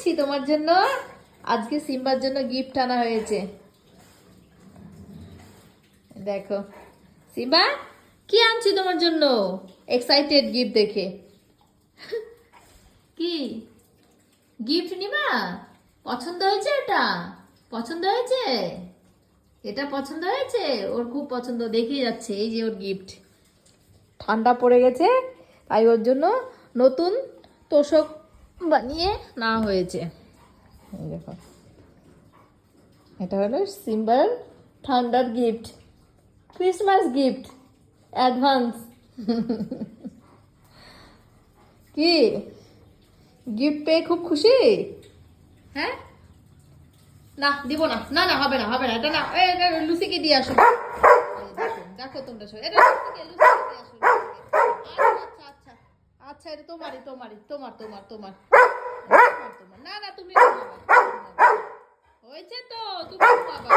আনছি তোমার জন্য। আজকে সিম্বার জন্য গিফট আনা হয়েছে। দেখো সিম্বা, কি আনছি তোমার জন্য? এক্সাইটেড গিফট দেখে। কি গিফট নিবা? পছন্দ হয়েছে? এটা পছন্দ হয়েছে? এটা পছন্দ হয়েছে? ওর খুব পছন্দ, দেখেই যাচ্ছে। এই যে ওর গিফট। ঠান্ডা পড়ে গেছে তাই ওর জন্য নতুন তোষক বানিয়ে নেওয়া হয়েছে। এই দেখো, এটা হলো সিম্বার ঠান্ডার গিফট, ক্রিসমাস গিফট অ্যাডভান্স। কি গিফট পেয়ে খুব খুশি? হ্যাঁ, না দিব না, না না হবে না, হবে না, এটা না। এটা লুসিকে দিয়ে আসো। দেখো দেখো তোমরা সব, এটা লুসিকে দিয়ে আসো। আচ্ছা আচ্ছা আচ্ছা, এটা তোমারই তোমারই তোমার তোমার তোমার তোমার তোমার। না না তুমি হয়েছে তো, তুমি বাবা।